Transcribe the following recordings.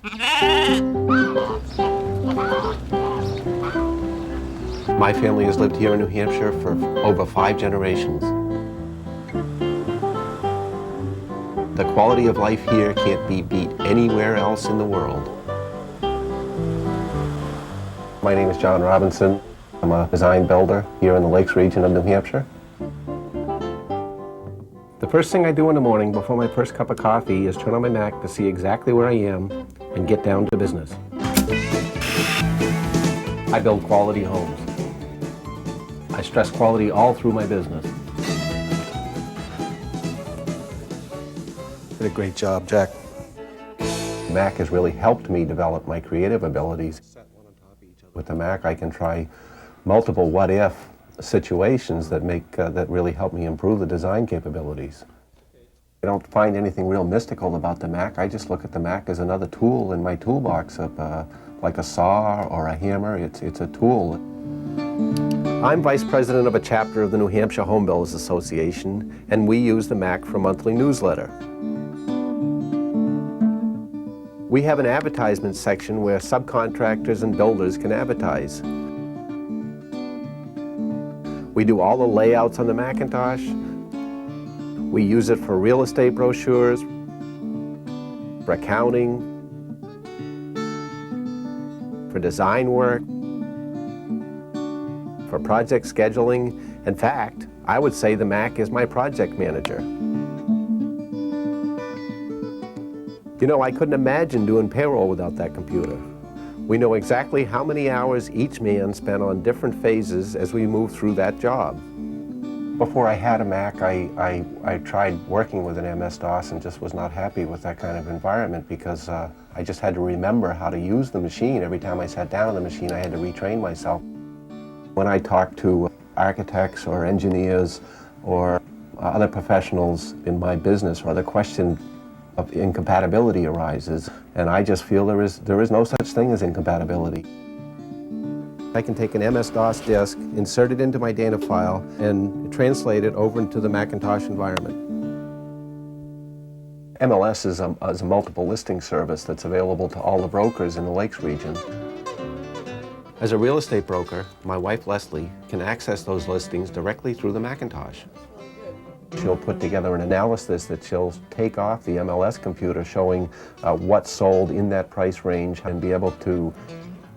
My family has lived here in New Hampshire for over 5 generations. The quality of life here can't be beat anywhere else in the world. My name is John Robinson. I'm a design builder here in the Lakes region of New Hampshire. The first thing I do in the morning before my first cup of coffee is turn on my Mac to see exactly where I am and get down to business. I build quality homes. I stress quality all through my business. Did a great job, Jack. Mac has really helped me develop my creative abilities. With the Mac, I can try multiple what-if situations that really help me improve the design capabilities. I don't find anything real mystical about the Mac. I just look at the Mac as another tool in my toolbox, like a saw or a hammer. It's a tool. I'm vice president of a chapter of the New Hampshire Home Builders Association, and we use the Mac for monthly newsletter. We have an advertisement section where subcontractors and builders can advertise. We do all the layouts on the Macintosh. We use it for real estate brochures, for accounting, for design work, for project scheduling. In fact, I would say the Mac is my project manager. You know, I couldn't imagine doing payroll without that computer. We know exactly how many hours each man spent on different phases as we move through that job. Before I had a Mac, I tried working with an MS-DOS and just was not happy with that kind of environment because I just had to remember how to use the machine. Every time I sat down on the machine, I had to retrain myself. When I talk to architects or engineers or other professionals in my business, or the question of incompatibility arises, and I just feel there is no such thing as incompatibility. I can take an MS-DOS disk, insert it into my data file, and translate it over into the Macintosh environment. MLS is a multiple listing service that's available to all the brokers in the Lakes region. As a real estate broker, my wife Leslie can access those listings directly through the Macintosh. She'll put together an analysis that she'll take off the MLS computer showing what's sold in that price range and be able to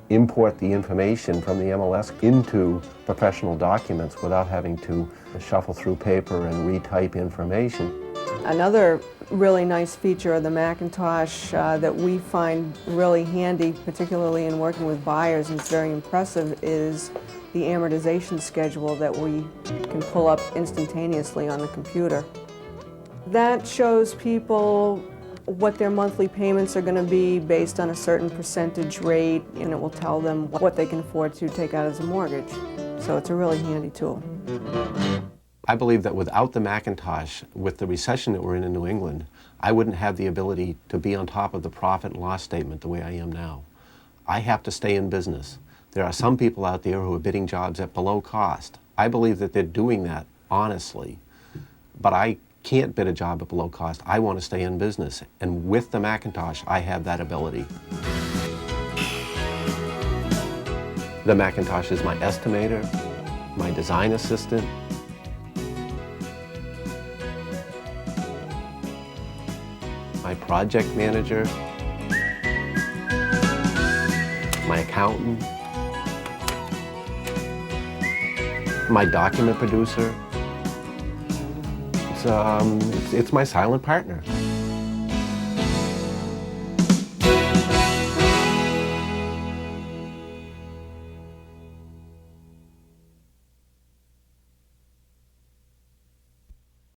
import the information from the MLS into professional documents without having to shuffle through paper and retype information. Another really nice feature of the Macintosh that we find really handy, particularly in working with buyers, and it's very impressive, is the amortization schedule that we can pull up instantaneously on the computer. That shows people what their monthly payments are going to be based on a certain percentage rate, and it will tell them what they can afford to take out as a mortgage. So it's a really handy tool. I believe that without the Macintosh, with the recession that we're in New England, I wouldn't have the ability to be on top of the profit and loss statement the way I am now. I have to stay in business. There are some people out there who are bidding jobs at below cost. I believe that they're doing that honestly, but I can't bid a job at below cost. I want to stay in business, and with the Macintosh, I have that ability. The Macintosh is my estimator, my design assistant, my project manager, my accountant, my document producer. It's my silent partner.